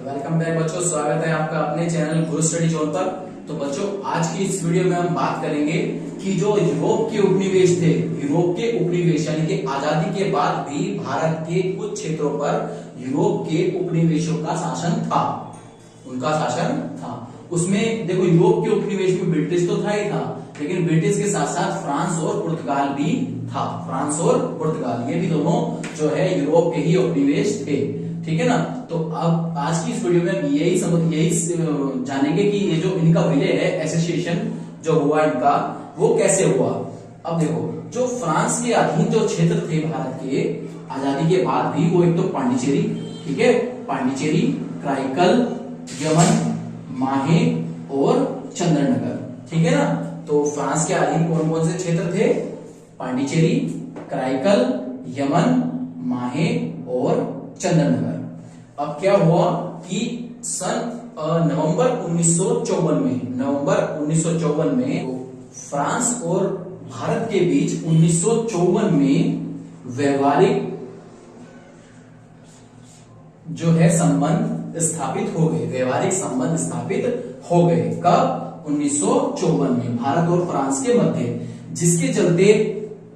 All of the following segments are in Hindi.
वेलकम बैक बच्चों, स्वागत है आपका अपने चैनल गुरु स्टडी जोन पर। तो बच्चों, आज की इस वीडियो में हम बात करेंगे कि जो यूरोप के उपनिवेश थे, यूरोप के उपनिवेश यानी कि आजादी के बाद भी भारत के कुछ क्षेत्रों पर यूरोप के उपनिवेशों का शासन था, उनका शासन था। उसमें देखो, यूरोप के उपनिवेश में ब्रिटिश तो था ही था, लेकिन ब्रिटिश के साथ साथ फ्रांस और पुर्तगाल भी था। फ्रांस और पुर्तगाल ये भी दोनों जो है यूरोप के ही उपनिवेश थे, ठीक है ना। तो अब आज की इस वीडियो में यही जानेंगे कि ये जो इनका विलय है, एसोसिएशन जो हुआ इनका, वो कैसे हुआ। अब देखो, जो फ्रांस के अधीन जो क्षेत्र थे भारत के आजादी के बाद भी, वो एक तो पांडिचेरी, ठीक है, पांडिचेरी, कराईकल, यमन, माहे और चंद्रनगर, ठीक है ना। तो फ्रांस के अधीन कौन कौन से क्षेत्र थे? पांडिचेरी, कराईकल, यमन, माहे और चंद्रनगर। अब क्या हुआ कि सन नवंबर 1954 में फ्रांस और भारत के बीच 1954 में व्यवहारिक जो है संबंध स्थापित हो गए, व्यवहारिक संबंध स्थापित हो गए। कब? 1954 में भारत और फ्रांस के मध्य, जिसके चलते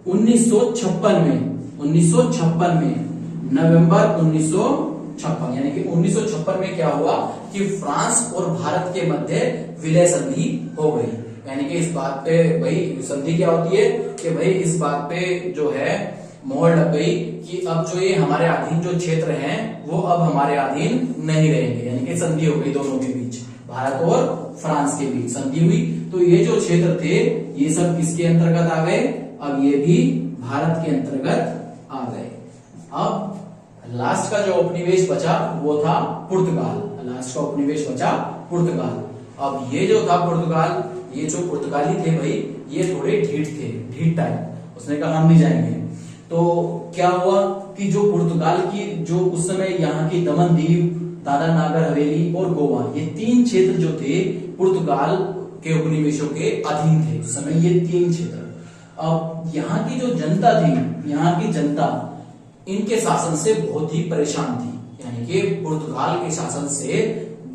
1956 में नवंबर 1956 यानी कि 1956 में क्या हुआ कि फ्रांस और भारत के मध्य विलय संधि हो गई। यानी कि इस बात पे, भाई संधि क्या होती है कि भाई इस बात पे जो है मोहर लग गई कि अब जो ये हमारे अधीन जो क्षेत्र हैं वो अब हमारे अधीन नहीं रहेंगे। यानी कि संधि हो गई दोनों के बीच, भारत और फ्रांस के बीच संधि हुई। तो ये जो क्षेत्र थे ये सब किसके अंतर्गत आ गए? अब ये भी भारत के अंतर्गत आ गए। अब लास्ट का जो उपनिवेश बचा वो था पुर्तगाल। लास्ट का उपनिवेश बचा पुर्तगाल। अब ये जो था पुर्तगाल, ये जो पुर्तगाली थे भाई, ये थोड़े ढीठ थे, ढीठ टाइप। उसने कहा हम नहीं जाएंगे। तो क्या हुआ कि जो पुर्तगाल की जो उस समय यहाँ की दमन दीव, दादरा नागर हवेली और गोवा, ये तीन क्षेत्र जो थे पुर्तगाल के उपनिवेशों के अधीन थे उस समय, ये तीन क्षेत्र। अब यहाँ की जो जनता थी, यहाँ की जनता इनके शासन से बहुत ही परेशान थी। यानी कि पुर्तगाल के शासन से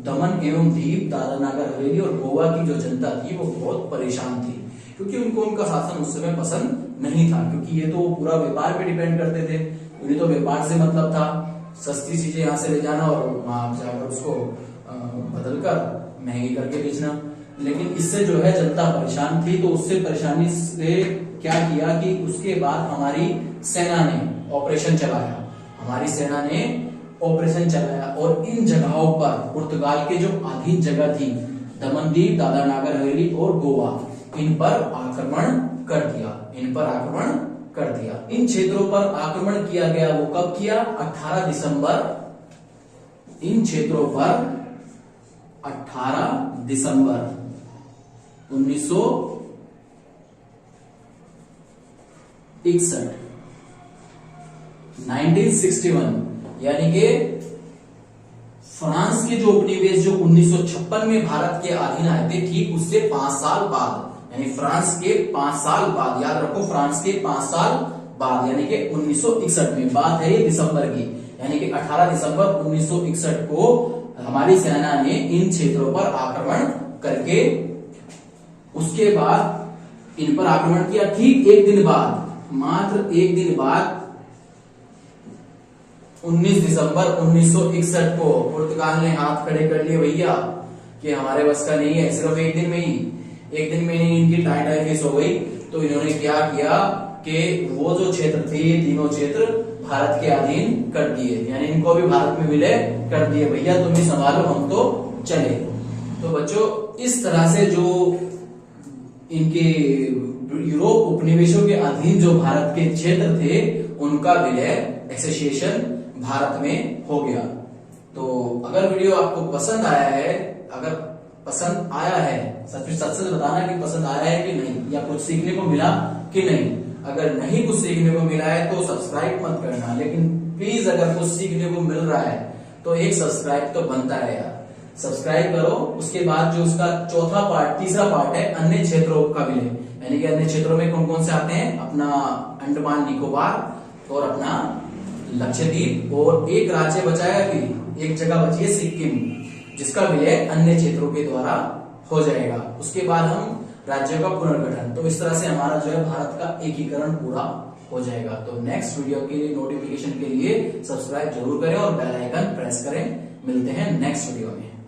दमन एवं दीव, दादरा नागर हवेली और गोवा की जो जनता थी वो बहुत परेशान थी, क्योंकि उनको उनका शासन उस समय पसंद नहीं था। क्योंकि ये तो पूरा व्यापार पे डिपेंड करते थे, उन्हें तो व्यापार से मतलब था, सस्ती चीजें यहाँ से ले जाना और वहां जाकर उसको बदलकर महंगी करके बेचना। लेकिन इससे जो है जनता परेशान थी। तो उससे परेशानी से क्या किया कि उसके बाद हमारी सेना ने ऑपरेशन चलाया, हमारी सेना ने ऑपरेशन चलाया और इन जगहों पर पुर्तगाल के जो अधीन जगह थी, दमनदीव, दादरा नागर हवेली और गोवा, इन पर आक्रमण कर दिया, इन पर आक्रमण कर दिया। इन क्षेत्रों पर आक्रमण किया गया, वो कब किया? 18 दिसंबर। इन क्षेत्रों पर 18 दिसंबर 1961 यानी कि फ्रांस के जो उपनिवेश जो 1956 में भारत के अधीन आए थे, ठीक उससे 5 साल बाद, यानी फ्रांस के 5 साल बाद, याद रखो फ्रांस के 5 साल बाद, यानी कि 1961 में, बात है ये दिसंबर की, यानी कि 18 दिसंबर 1961 को हमारी सेना ने इन क्षेत्रों पर आक्रमण करके उसके बाद इन पर आक्रमण किया। ठीक एक दिन बाद, मात्र एक दिन बाद 19 दिसंबर 1961 को पुर्तगाल ने हाथ खड़े कर लिए, भैया कि हमारे बस का नहीं है, सिर्फ एक दिन में ही इनकी टाई फेस हो गई। तो इन्होंने क्या किया कि वो जो क्षेत्र थे, ये तीनों क्षेत्र भारत के अधीन कर दिए, यानी इनको भी भारत में विलय कर दिए, भैया तुम ही संभालो, हम तो चले। तो बच्चों, इस तरह से जो इनके यूरोप उपनिवेशों के अधीन जो भारत के क्षेत्र थे, उनका विलय, एसोसिएशन भारत में हो गया। तो अगर वीडियो आपको पसंद आया है, अगर पसंद आया है, सच बताना कि पसंद आया है कि नहीं, या कुछ सीखने को मिला कि नहीं। अगर नहीं कुछ सीखने को मिला है तो सब्सक्राइब मत करना, लेकिन प्लीज अगर कुछ सीखने को मिल रहा है तो एक सब्सक्राइब तो बनता है यार, सब्सक्राइब करो। उसके बाद जो उसका तीसरा पार्ट है अन्य क्षेत्रों का विलय, यानी कि अन्य क्षेत्रों में कौन कौन से आते हैं? अपना अंडमान निकोबार और अपना लक्षद्वीप, और एक राज्य बचाया कि एक जगह बची है सिक्किम, जिसका विलय अन्य क्षेत्रों के द्वारा हो जाएगा। उसके बाद हम राज्यों का पुनर्गठन, तो इस तरह से हमारा जो है भारत का एकीकरण पूरा हो जाएगा। तो नेक्स्ट वीडियो के नोटिफिकेशन के लिए सब्सक्राइब जरूर करें और बेल आइकन प्रेस करें। मिलते हैं नेक्स्ट वीडियो में।